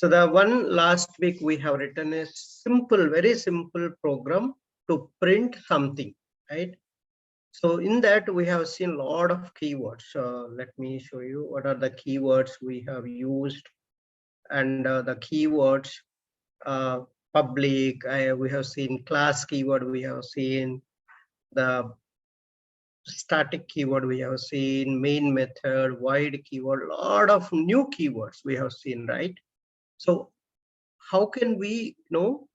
So the one last week we have written a simple, very simple program to print something, right? So in that we have seen a lot of keywords. Let me show you what are the keywords we have used, and the keywords public. We have seen class keyword. We have seen the static keyword. We have seen main method, void keyword. A lot of new keywords we have seen, right? So how can we know?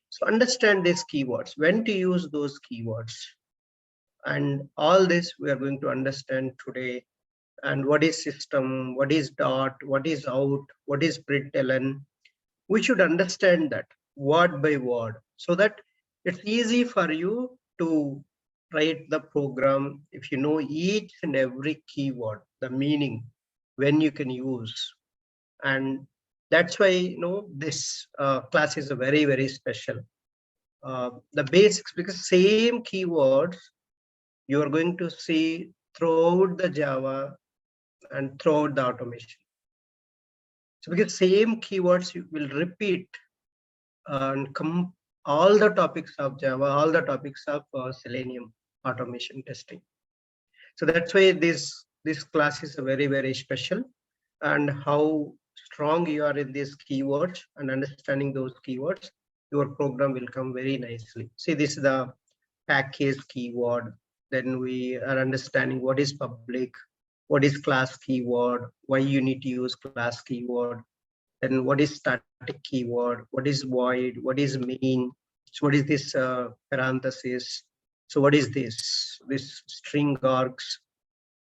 So understand these keywords, when to use those keywords, and all this we are going to understand today. And what is system, what is dot, what is out, what is println. We should understand that word by word, so that it's easy for you to write the program if you know each and every keyword, the meaning, when you can use. And that's why this class is a very, very special. The basics, because same keywords you are going to see throughout the Java and throughout the automation. So because same keywords you will repeat and come all the topics of Java, all the topics of Selenium automation testing. So that's why this class is very, very special. And how strong you are in these keywords and understanding those keywords, your program will come very nicely. See, this is the package keyword. Then we are understanding what is public, what is class keyword, why you need to use class keyword, then what is static keyword, what is void, what is main, so what is this parenthesis, so what is this string args,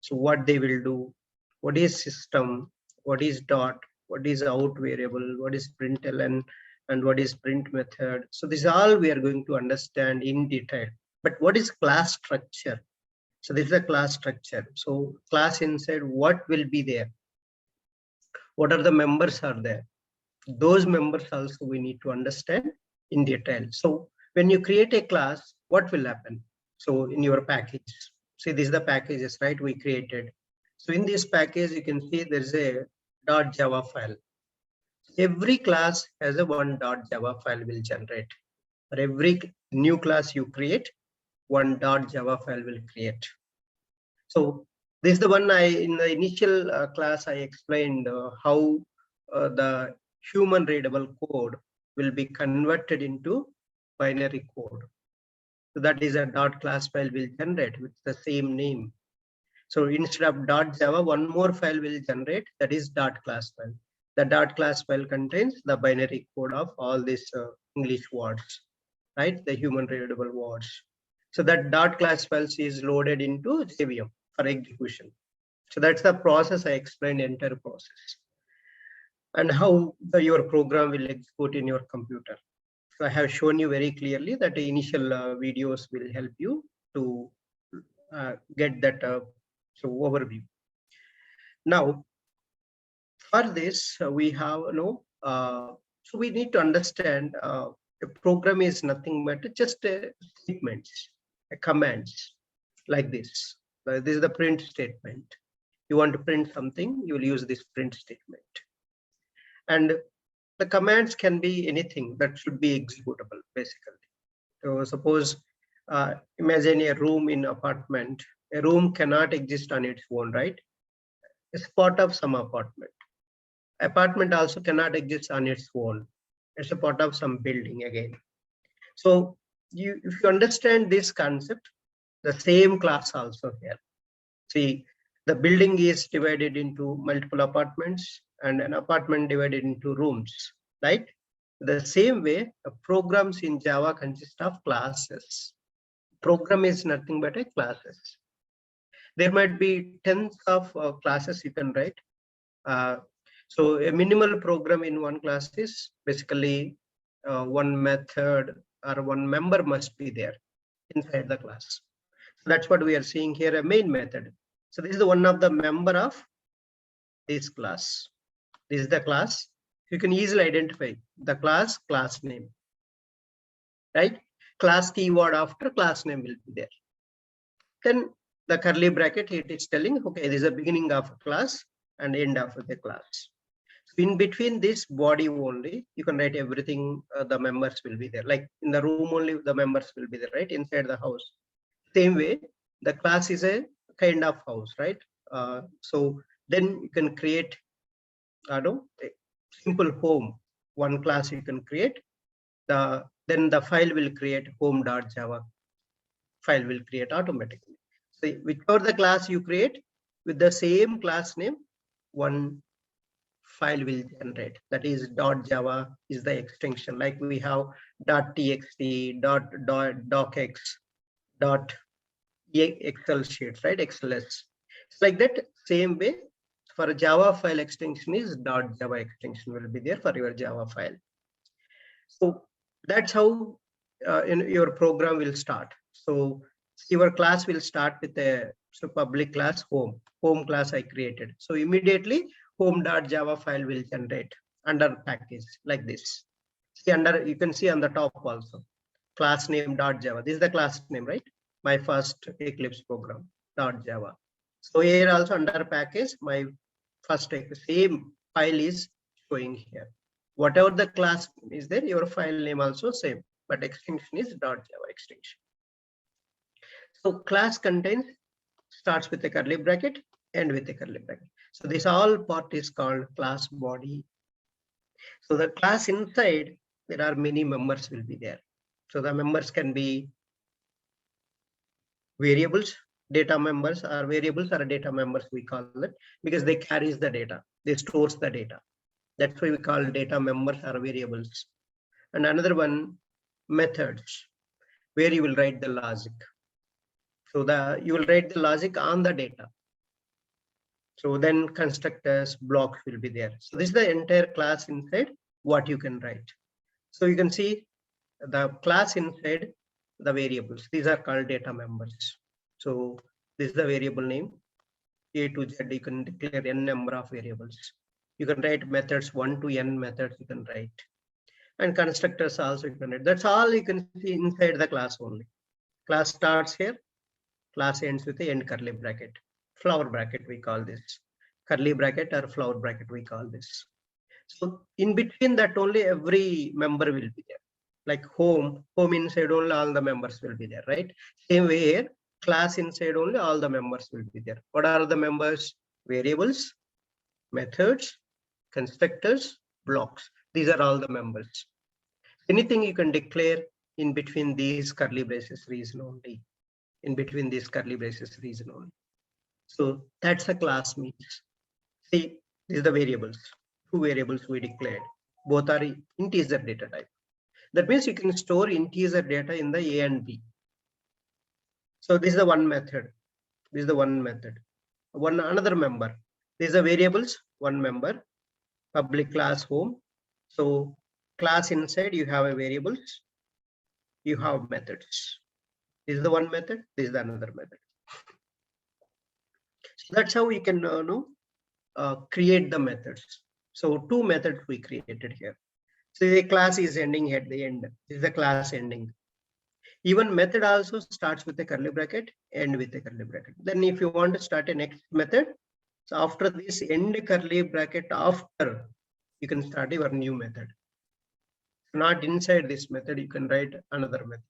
so what they will do, what is system, what is dot, what is out variable, what is println, and what is print method. So this all we are going to understand in detail. But what is class structure? So this is a class structure. So class inside, what will be there? What are the members are there? Those members also we need to understand in detail. So when you create a class, what will happen? So in your package, see, this is the packages, right? We created. So in this package, you can see there's a .java file. Every class has a one .java file will generate. For every new class you create, one .java file will create. So this is the one in the initial class I explained how the human readable code will be converted into binary code. So that is a .class file will generate with the same name. So instead of .java, one more file will generate, that is .class file. The .class file contains the binary code of all these English words, right? The human readable words. So that .class files is loaded into JVM for execution. So that's the process I explained, entire process, and how your program will execute in your computer. So I have shown you very clearly that the initial videos will help you to get that overview. Now, for this, we have so we need to understand a program is nothing but just statements, commands like this. This is the print statement. You want to print something, you will use this print statement. And the commands can be anything that should be executable, basically. So suppose, imagine a room in apartment. A room cannot exist on its own, right? It's part of some apartment. Apartment also cannot exist on its own. It's a part of some building again. So if you understand this concept, the same class also here. See, the building is divided into multiple apartments and an apartment divided into rooms, right? The same way, programs in Java consist of classes. Program is nothing but a classes. There might be tens of classes you can write. So a minimal program in one class is basically one method or one member must be there inside the class. So that's what we are seeing here, a main method. So this is the one of the member of this class. This is the class. You can easily identify the class name, right? Class keyword after class name will be there. Then the curly bracket, it is telling, okay, this is the beginning of a class and end of the class. In between this body only, you can write everything. The members will be there. Like in the room only, the members will be there, right? Inside the house. Same way, the class is a kind of house, right? So then you can create, a simple home. One class you can create. Then the file will create home.java. File will create automatically. So whichever the class you create with the same class name, one file will generate. That is .java is the extension. Like we have .txt, .docx, .excel sheets, right? XLS. It's like that. Same way for a Java file extension is .java extension will be there for your Java file. So that's how in your program will start. So your class will start with a public class home class I created. So immediately home.java file will generate under package like this. See under, you can see on the top also class name .java. This is the class name, right? My first Eclipse program .java. So here also under package, my first same file is showing here. Whatever the class is there, your file name also same, but extension is .java extension. So class contains, starts with a curly bracket, end with a curly bracket. So this all part is called class body. So the class inside, there are many members will be there. So the members can be variables, data members, or variables or data members we call it, because they carries the data, they stores the data. That's why we call data members or variables. And another one, methods, where you will write the logic. So you will write the logic on the data. So then constructors, blocks will be there. So this is the entire class inside what you can write. So you can see the class inside the variables. These are called data members. So this is the variable name. A to Z, you can declare n number of variables. You can write methods 1 to n methods you can write. And constructors also you can write. That's all you can see inside the class only. Class starts here. Class ends with the end curly bracket. Flower bracket we call this. Curly bracket or flower bracket we call this. So in between that only every member will be there. Like home inside only all the members will be there, right? Same way here, class inside only all the members will be there. What are the members? Variables, methods, constructors, blocks. These are all the members. Anything you can declare in between these curly braces reason only. In between these curly braces reason only. So that's a class means. See, these are the variables. Two variables we declared. Both are integer data type. That means you can store integer data in the A and B. So this is the one method. This is the one method. Another member. These are variables, one member, public class home. So class inside you have a variables, you have methods. This is the one method, this is the another method. So that's how we can create the methods. So two methods we created here. So the class is ending at the end. This is the class ending. Even method also starts with a curly bracket, end with a curly bracket. Then if you want to start a next method, so after this end curly bracket, after you can start your new method. Not inside this method, you can write another method.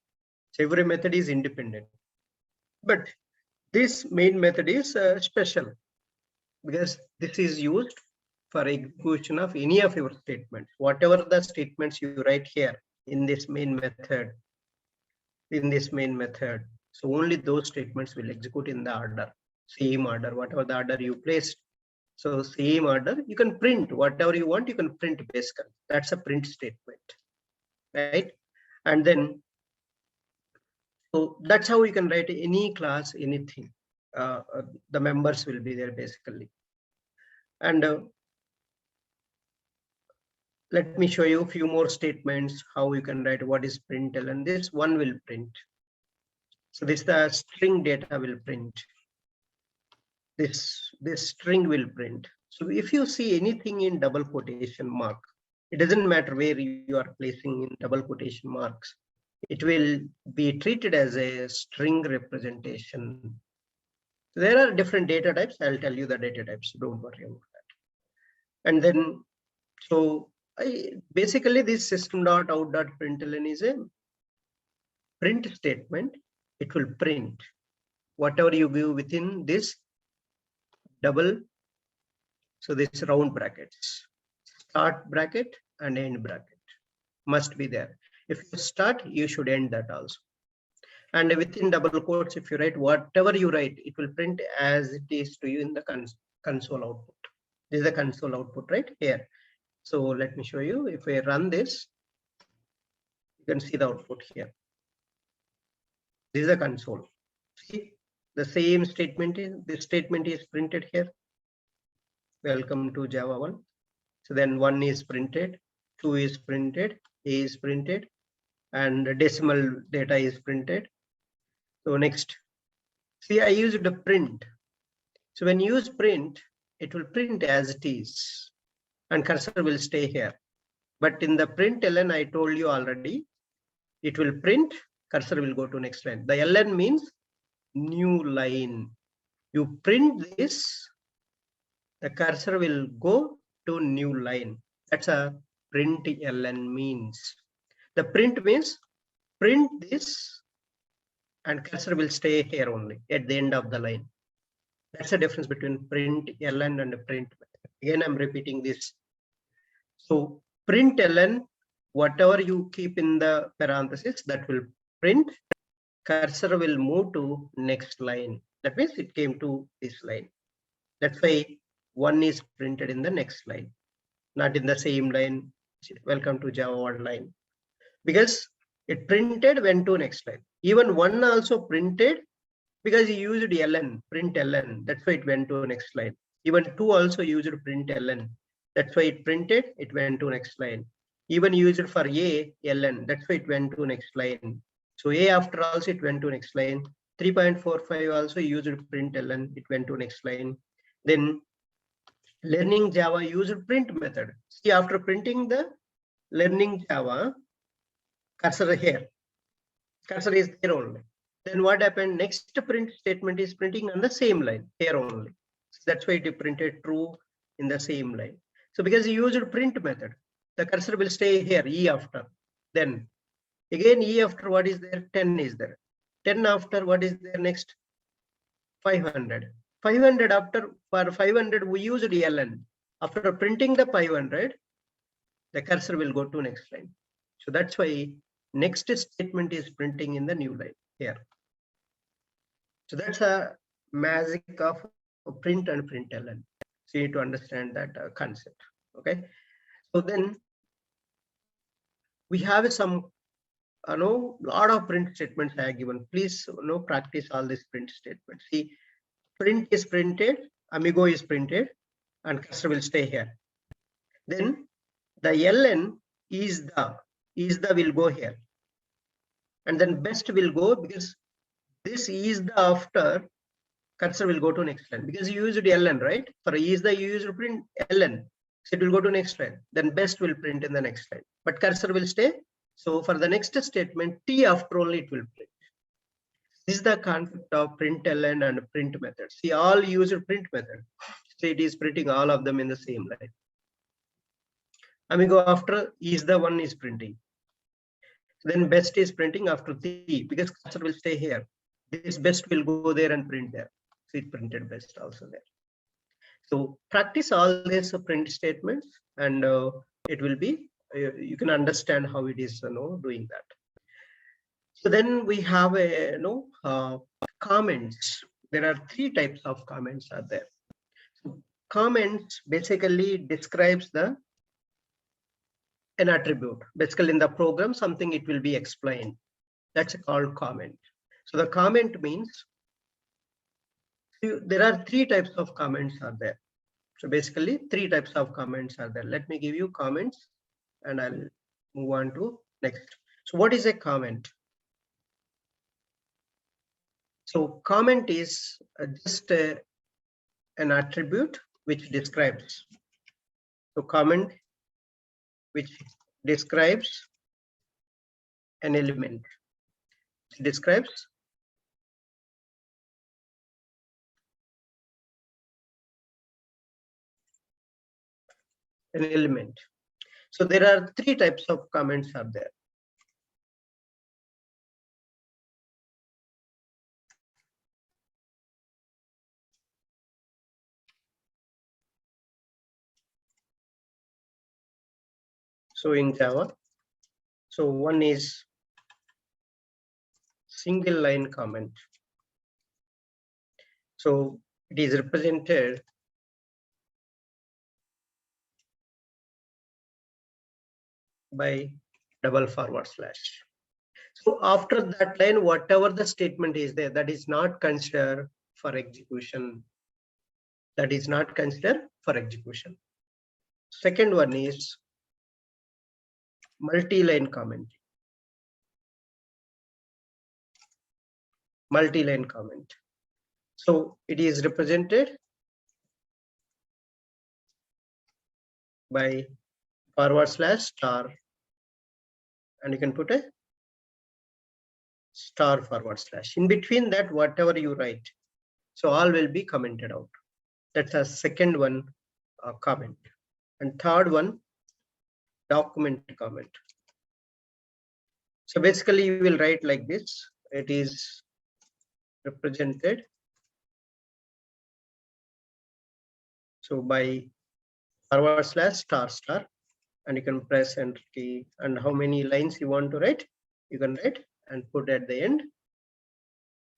So every method is independent. But this main method is special because this is used for execution of any of your statements. Whatever the statements you write here in this main method, so only those statements will execute in the order, same order, whatever the order you placed. So same order, you can print whatever you want, you can print basically. That's a print statement, right? And then, so that's how you can write any class, anything. The members will be there basically. And let me show you a few more statements, how you can write what is println, and this one will print. So this the string data will print. This string will print. So if you see anything in double quotation mark, it doesn't matter where you are placing in double quotation marks, it will be treated as a string representation. There are different data types. I'll tell you the data types. Don't worry about that. And then So basically this system.out.println is a print statement. It will print whatever you give within this double, so this round brackets, start bracket and end bracket must be there. If you start, you should end that also. And within double quotes, if you write whatever you write, it will print as it is to you in the console output. This is the console output right here. So let me show you. If I run this, you can see the output here. This is the console. See, the same statement is, this statement is printed here. Welcome to Java 1. So then 1 is printed, 2 is printed, A is printed, and decimal data is printed. So next, see, I used a print. So when you use print, it will print as it is, and cursor will stay here. But in the println, I told you already, it will print, cursor will go to next line. The ln means new line. You print this, the cursor will go to new line. That's a println means. The print means print this and cursor will stay here only at the end of the line. That's the difference between println and print. Again, I'm repeating this. So println, whatever you keep in the parenthesis, that will print. Cursor will move to next line. That means it came to this line. That's why 1 is printed in the next line, not in the same line. Welcome to Java 1 line. Because it printed, went to next line. Even 1 also printed because you used ln, println. That's why it went to next line. Even 2 also used println. That's why it printed, it went to next line. Even used for a, ln. That's why it went to next line. So a after also it went to next line. 3.45 also used println, it went to next line. Then learning Java used print method. See, after printing the learning Java, cursor here. Cursor is there only. Then what happened? Next print statement is printing on the same line here only. So that's why it printed true in the same line. So because you used print method, the cursor will stay here, E after. Then again E after what is there? 10 is there. 10 after what is there next? 500. 500 after, for 500 we used ln. After printing the 500, the cursor will go to next line. So that's why next statement is printing in the new line here. So that's a magic of print and println. So you need to understand that concept. Okay. So then we have some lot of print statements I have given. Please practice all these print statements. See, print is printed, amigo is printed, and cursor will stay here. Then the ln is the will go here, and then best will go because this is the after, cursor will go to next line because you used ln, right? For is the you used print ln, so it will go to next line. Then best will print in the next line, but cursor will stay. So for the next statement, t after only it will print. This is the concept of println and print method. See, all use print method. So it is printing all of them in the same line. Amigo after is the one is printing. Then best is printing after t because cursor will stay here. This best will go there and print there. So it printed best also there. So practice all these print statements, and it will be you can understand how it is doing that. So then we have a comments. There are 3 types of comments are there. So comments basically describes an attribute. Basically in the program something it will be explained. That's called comment. So the comment means there are 3 types of comments are there. So basically 3 types of comments are there. Let me give you comments and I'll move on to next. So what is a comment? So comment is just an attribute which describes. So comment which describes an element. It describes an element. So there are three types of comments are there. So in Java, so one is single line comment. So it is represented by double forward slash. So after that line, whatever the statement is there, that is not considered for execution. That is not considered for execution. Second one is multi-line comment. Multi-line comment. So it is represented by forward slash star, and you can put a star forward slash. In between that, whatever you write, so all will be commented out. That's a second one comment. And third one, document comment. So basically you will write like this. It is represented so by forward slash star star, and you can press enter key, and how many lines you want to write, you can write and put at the end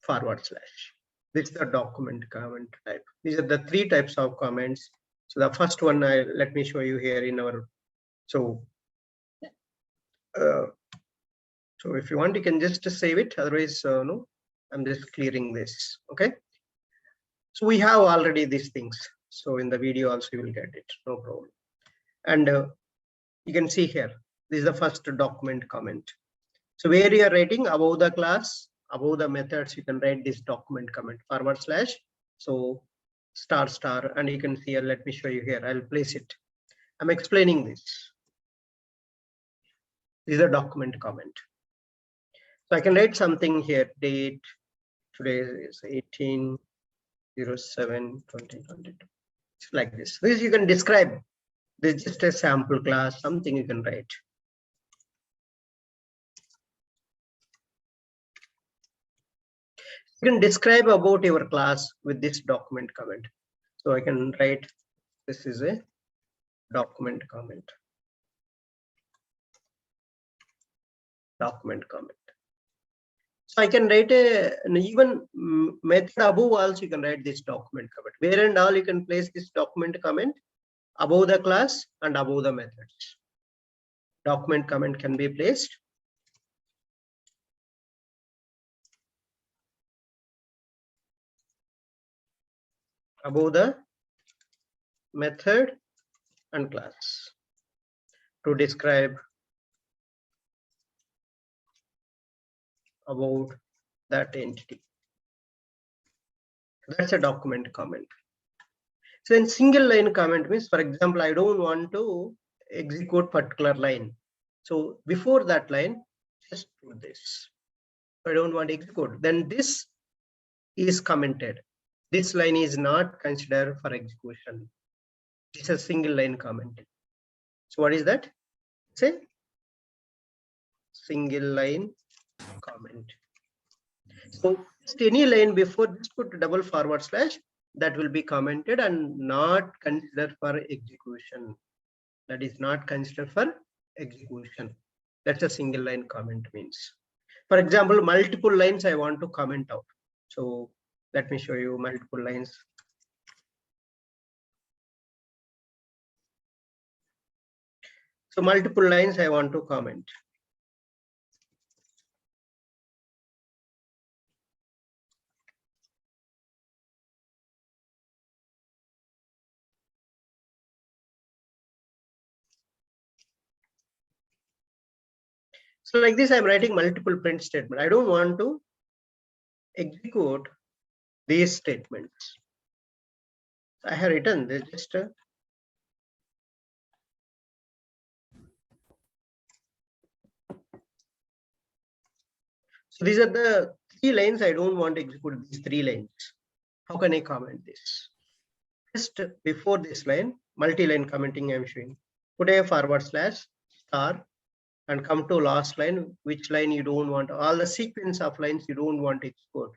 forward slash. This is the document comment type. These are the three types of comments. So the first one, let me show you here in our, so if you want, you can just save it. Otherwise, no, I'm just clearing this. Okay. So we have already these things. So in the video also you will get it, no problem. And you can see here, this is the first document comment. So where you are writing above the class, above the methods, you can write this document comment forward slash, so star star, and you can see here, let me show you here, I'll place it. I'm explaining this. This is a document comment. So I can write something here, date, today is 18/07/2022. It's like this. This you can describe. This is just a sample class, something you can write. You can describe about your class with this document comment. So I can write, this is a document comment. Document comment. So I can write an even method above also you can write this document comment. Where and all you can place this document comment above the class and above the methods. Document comment can be placed above the method and class to describe about that entity. That's a document comment. So in single line comment means, for example, I don't want to execute particular line. So before that line, just do this. I don't want to execute. Then this is commented. This line is not considered for execution. It's a single line comment. So what is that? Say single line comment. So just any line before this, put double forward slash, that will be commented and not considered for execution. That is not considered for execution. That's a single line comment means. For example, multiple lines I want to comment out. So let me show you multiple lines. So multiple lines I want to comment. So like this, I'm writing multiple print statement. I don't want to execute these statements. I have written this just so these are the three lines. I don't want to execute these three lines. How can I comment this? Just before this line, multi-line commenting I'm showing. put a forward slash star and come to last line, which line you don't want, all the sequence of lines you don't want to export,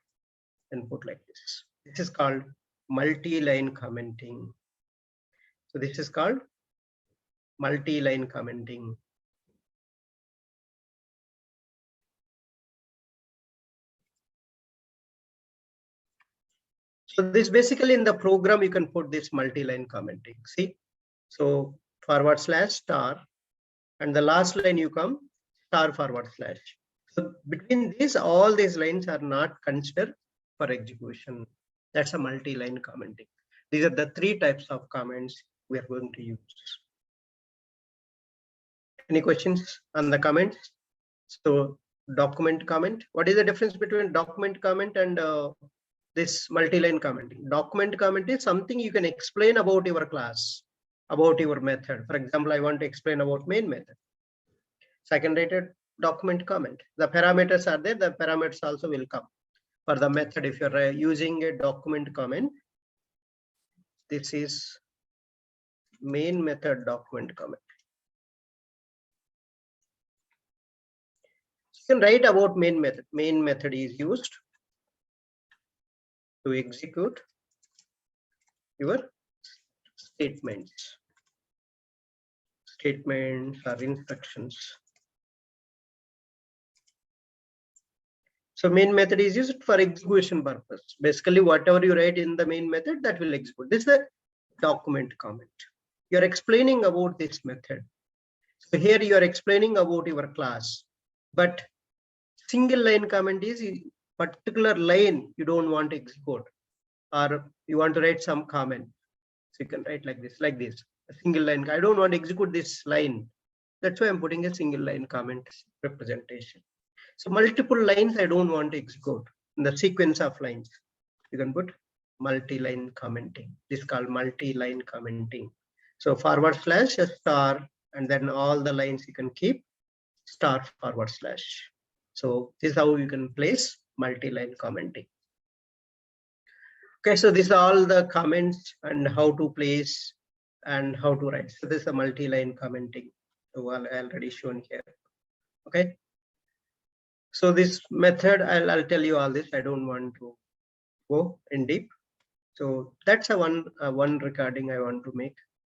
and put like this. This is called multi-line commenting. So this is called multi-line commenting. So this basically in the program, you can put this multi-line commenting. See, so forward slash star, and the last line you come star forward slash. So between these, all these lines are not considered for execution. That's a multi-line commenting. These are the three types of comments we are going to use. Any questions on the comments? So document comment. What is the difference between document comment and this multi-line commenting? Document comment is something you can explain about your class, about your method. For example, I want to explain about main method. So I can write a document comment. The parameters are there. The parameters also will come for the method. If you're using a document comment, this is main method document comment. You can write about main method. Main method is used to execute your statements or instructions. So main method is used for execution purpose. Basically, whatever you write in the main method, that will execute. This is a document comment. You're explaining about this method. So here you are explaining about your class, but single line comment is particular line you don't want to execute, or you want to write some comment. So you can write like this, a single line. I don't want to execute this line. That's why I'm putting a single line comment representation. So multiple lines I don't want to execute in the sequence of lines. You can put multi-line commenting. This is called multi-line commenting. So forward slash a star, and then all the lines you can keep star forward slash. So this is how you can place multi-line commenting. Okay, so these are all the comments and how to place and how to write. So this is a multi-line commenting. So I already shown here. Okay. So this method, I'll tell you all this. I don't want to go in deep. So that's a one recording I want to make.